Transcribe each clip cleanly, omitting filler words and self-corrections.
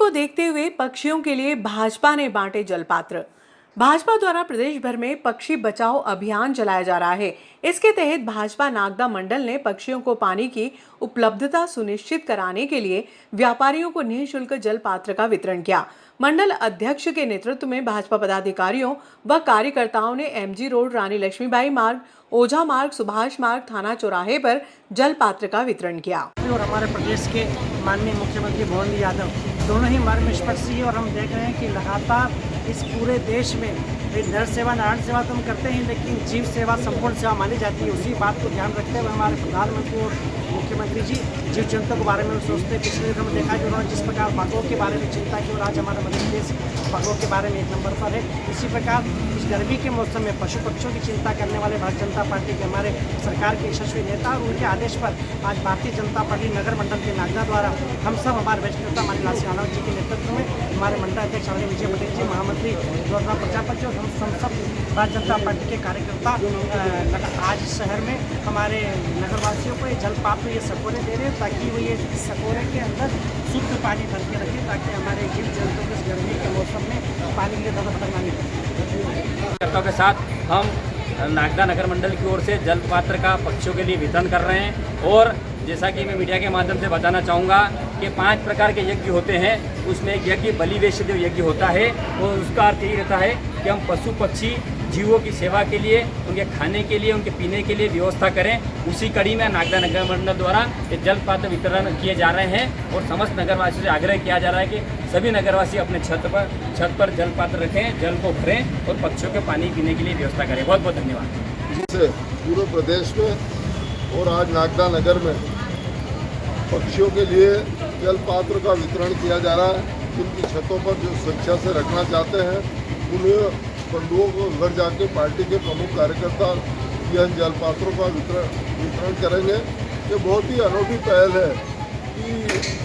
को देखते हुए पक्षियों के लिए भाजपा ने बांटे जलपात्र। भाजपा द्वारा प्रदेश भर में पक्षी बचाओ अभियान चलाया जा रहा है। इसके तहत भाजपा नागदा मंडल ने पक्षियों को पानी की उपलब्धता सुनिश्चित कराने के लिए व्यापारियों को निःशुल्क जल पात्र का वितरण किया। मंडल अध्यक्ष के नेतृत्व में भाजपा पदाधिकारियों व कार्यकर्ताओं ने एमजी रोड, रानी लक्ष्मीबाई मार्ग, ओझा मार्ग, सुभाष मार्ग, थाना चौराहे पर जल पात्र का वितरण किया। और हमारे प्रदेश के माननीय मुख्यमंत्री भुवन यादव दोनों ही मर्मस्पर्शी है और हम देख रहे हैं कि लगातार इस पूरे देश में नर सेवा नारायण सेवा तो हम करते हैं, लेकिन जीव सेवा संपूर्ण सेवा मानी जाती है। उसी बात को ध्यान रखते हुए हमारे प्रधानमंत्री और मुख्यमंत्री जी जीव जंतु के बारे में सोचते हैं। पिछले दिन हमने देखा कि उन्होंने जिस प्रकार बाघों के बारे में चिंता की और आज हमारा मध्य प्रदेश बाघों के बारे में 1 नंबर पर है। इसी प्रकार इस गर्मी के मौसम में पशु पक्षियों की चिंता करने वाले भारतीय जनता पार्टी के हमारे सरकार के यशस्वी नेता और उनके आदेश पर आज भारतीय जनता पार्टी नगर मंडल के नागदा द्वारा हम सब हमारे वरिष्ठ नेता माननीय लाल सिंह यादव जी के नेतृत्व में हमारे मंडल अध्यक्ष आदरणीय विजय पटेल जी, महामंत्री गौरव प्रजापति और हम सब भारतीय जनता पार्टी के कार्यकर्ता आज इस शहर में हमारे नगरवासियों को ये जल पात्र ये सकोरे दे रहे हैं ताकि वो ये सकोरे के अंदर शुद्ध पानी भर के रखें ताकि हमारे जीव जंतु को इस गर्मी के मौसम में पानी की ज़्यादा खतरनाक नहीं के साथ हम नागदा नगर मंडल की ओर से जल पात्र का पक्षियों के लिए वितरण कर रहे हैं। और जैसा कि मैं मीडिया के माध्यम से बताना चाहूँगा कि 5 प्रकार के यज्ञ होते हैं, उसमें एक यज्ञ बलि वैश्यदेव यज्ञ होता है और उसका अर्थ यही रहता है कि हम पशु पक्षी जीवों की सेवा के लिए, उनके खाने के लिए, उनके पीने के लिए व्यवस्था करें। उसी कड़ी में नागदा नगर मंडल द्वारा ये जल पात्र वितरण किए जा रहे हैं और समस्त नगरवासियों से आग्रह किया जा रहा है कि सभी नगरवासी अपने छत पर जल पात्र रखें, जल को भरें और पक्षियों के पानी पीने के लिए व्यवस्था करें। बहुत बहुत धन्यवाद। पूरे प्रदेश में और आज नागदा नगर में पक्षियों के लिए जल पात्र का वितरण किया जा रहा है। जिनकी छतों पर जो स्वेच्छा से रखना चाहते हैं उन्हें बंधुओं को घर जाके पार्टी के प्रमुख कार्यकर्ता यह जल पात्रों का वितरण करेंगे। ये बहुत ही अनोखी पहल है कि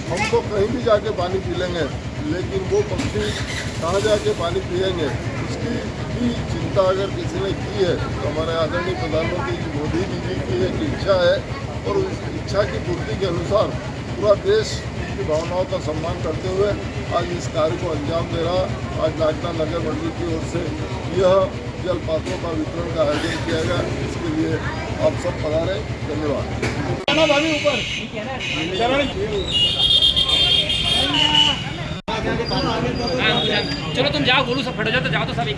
हम तो कहीं भी जाके पानी पी लेंगे, लेकिन वो पक्षी कहाँ जाके पानी पिएंगे इसकी भी चिंता अगर किसी ने की है तो हमारे आदरणीय प्रधानमंत्री मोदी जी की एक इच्छा है और उस इच्छा की पूर्ति के अनुसार पूरा देश की भावनाओं का सम्मान करते हुए आज इस कार्य को अंजाम दे रहा। आज नागदा नगर मंडल की ओर से यह जल पात्रों का वितरण का आयोजन किया गया। इसके लिए आप सब पधारें। धन्यवाद। चलो तुम जाओ, गोलू सब फट जाओ तो जाओ तो सब एक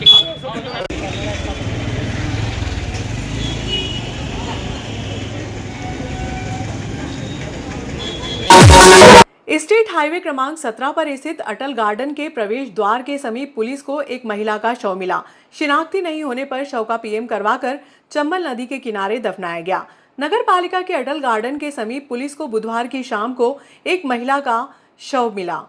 स्टेट हाईवे क्रमांक 17 पर स्थित अटल गार्डन के प्रवेश द्वार के समीप पुलिस को एक महिला का शव मिला। शिनाख्ती नहीं होने पर शव का पीएम करवाकर चंबल नदी के किनारे दफनाया गया। नगर पालिका के अटल गार्डन के समीप पुलिस को बुधवार की शाम को एक महिला का शव मिला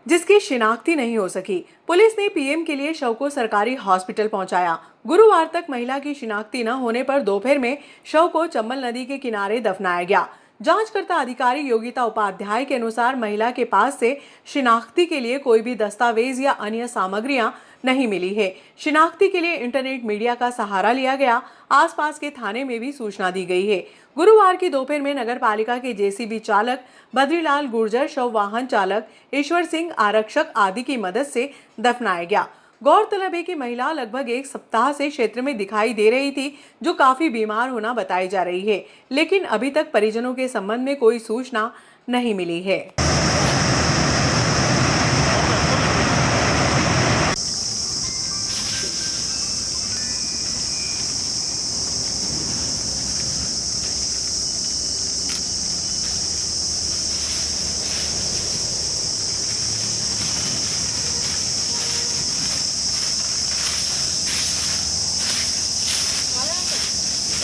जिसकी शिनाख्ती नहीं हो सकी। पुलिस ने पीएम के लिए शव को सरकारी हॉस्पिटल पहुंचाया। गुरुवार तक महिला की शिनाख्ती न होने पर दोपहर में शव को चंबल नदी के किनारे दफनाया गया। जांचकर्ता अधिकारी योगिता उपाध्याय के अनुसार महिला के पास से शिनाख्ती के लिए कोई भी दस्तावेज या अन्य सामग्रियां नहीं मिली है। शिनाख्ती के लिए इंटरनेट मीडिया का सहारा लिया गया। आसपास के थाने में भी सूचना दी गई है। गुरुवार की दोपहर में नगर पालिका के जेसीबी चालक बद्रीलाल गुर्जर, शव वाहन चालक ईश्वर सिंह, आरक्षक आदि की मदद से दफनाया गया। गौरतलब है कि महिला लगभग 1 सप्ताह से क्षेत्र में दिखाई दे रही थी, जो काफी बीमार होना बताई जा रही है, लेकिन अभी तक परिजनों के संबंध में कोई सूचना नहीं मिली है।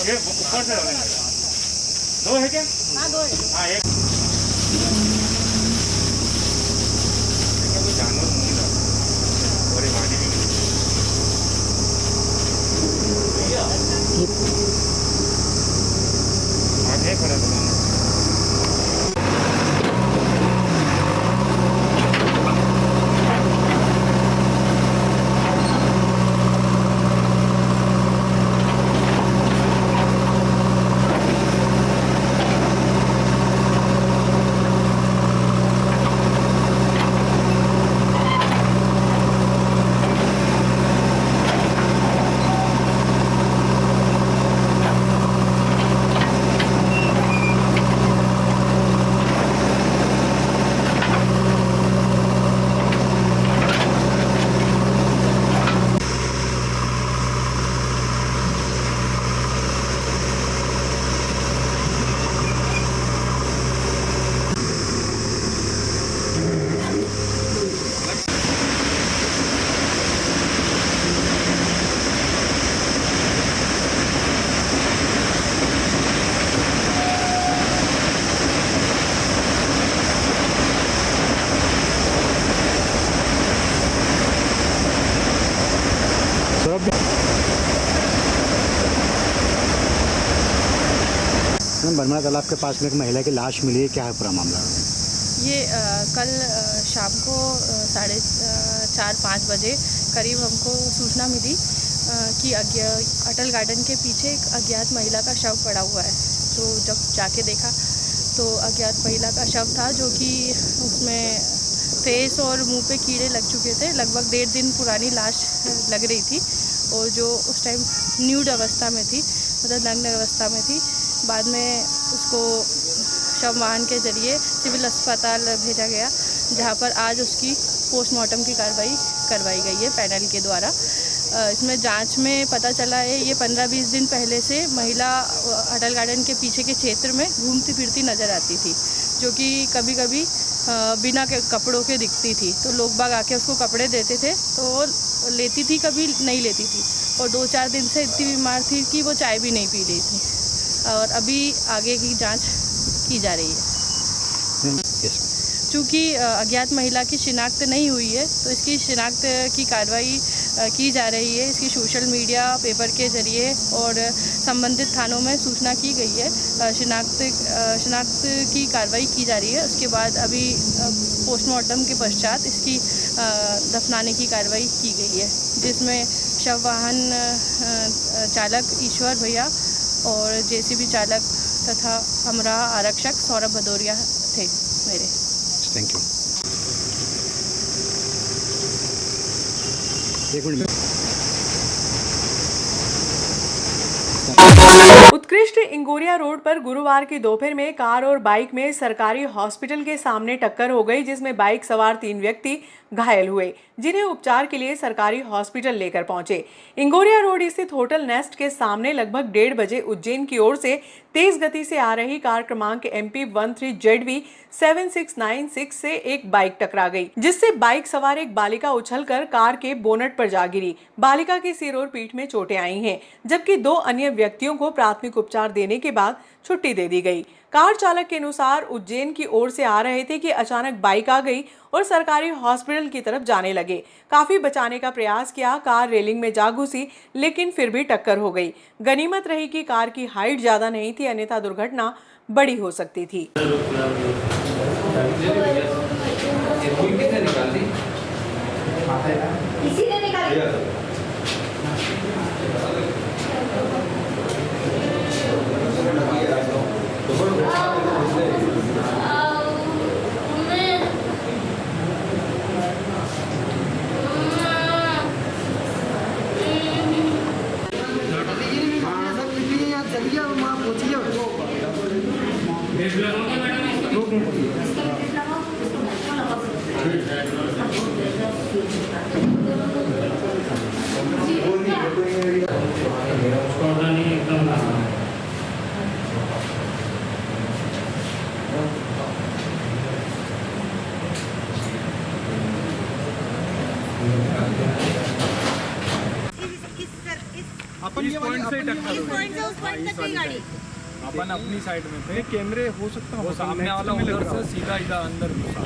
ये ऊपर से 2 है क्या? हाँ 2 है। हाँ एक कोई जानवर नहीं रहा और भाड़ी भी आगे खड़ा था। बरमड़ा तालाब के पास में एक महिला की लाश मिली है, क्या है पूरा मामला? ये कल शाम को 4:30-5 बजे करीब हमको सूचना मिली कि अटल गार्डन के पीछे एक अज्ञात महिला का शव पड़ा हुआ है। तो जब जाके देखा तो अज्ञात महिला का शव था, जो कि उसमें फेस और मुंह पे कीड़े लग चुके थे। लगभग 1.5 दिन पुरानी लाश लग रही थी और जो उस टाइम न्यूड अवस्था में थी, मतलब नग्न अवस्था में थी। बाद में उसको शव वाहन के जरिए सिविल अस्पताल भेजा गया, जहां पर आज उसकी पोस्टमार्टम की कार्रवाई करवाई गई है पैनल के द्वारा। इसमें जांच में पता चला है ये 15-20 दिन पहले से महिला अटल गार्डन के पीछे के क्षेत्र में घूमती फिरती नज़र आती थी, जो कि कभी कभी बिना कपड़ों के दिखती थी। तो लोग बाग आके उसको कपड़े देते थे तो वो लेती थी, कभी नहीं लेती थी। और 2-4 दिन से इतनी बीमार थी कि वो चाय भी नहीं पी रही थी। और अभी आगे की जांच की जा रही है। चूँकि अज्ञात महिला की शिनाख्त नहीं हुई है, तो इसकी शिनाख्त की कार्रवाई की जा रही है। इसकी सोशल मीडिया पेपर के जरिए और संबंधित थानों में सूचना की गई है। शिनाख्त की कार्रवाई की जा रही है। उसके बाद अभी पोस्टमार्टम के पश्चात इसकी दफनाने की कार्रवाई की गई है, जिसमें शव वाहन चालक ईश्वर भैया और जेसीबी चालक तथा अमरा आरक्षक सौरभ भदौरिया थे मेरे। Thank you. एक मिनट। उत्कृष्ट इंगोरिया रोड पर गुरुवार की दोपहर में कार और बाइक में सरकारी हॉस्पिटल के सामने टक्कर हो गई, जिसमें बाइक सवार 3 व्यक्ति घायल हुए, जिन्हें उपचार के लिए सरकारी हॉस्पिटल लेकर पहुंचे। इंगोरिया रोड स्थित होटल नेस्ट के सामने लगभग 1:30 बजे उज्जैन की ओर से तेज गति से आ रही कार क्रमांक MP 13ZV 7696 से एक बाइक टकरा गई, जिससे बाइक सवार एक बालिका उछलकर कार के बोनट पर जा गिरी। बालिका के सिर और पीठ में चोटें आई हैं, जबकि 2 अन्य व्यक्तियों को प्राथमिक उपचार देने के बाद छुट्टी दे दी गई। कार चालक के अनुसार उज्जैन की ओर से आ रहे थे कि अचानक बाइक आ गई और सरकारी हॉस्पिटल की तरफ जाने लगे। काफी बचाने का प्रयास किया, कार रेलिंग में जा घुसी, लेकिन फिर भी टक्कर हो गई। गनीमत रही कि कार की हाइट ज्यादा नहीं थी, अन्यथा दुर्घटना बड़ी हो सकती थी। अपन ये पॉइंट से टक्कर इस पॉइंट से उस पॉइंट तक की गाड़ी अपन अपनी साइड में थे। कैमरे हो सकता है वो सामने वाला उधर से सीधा इधर अंदर घुसा।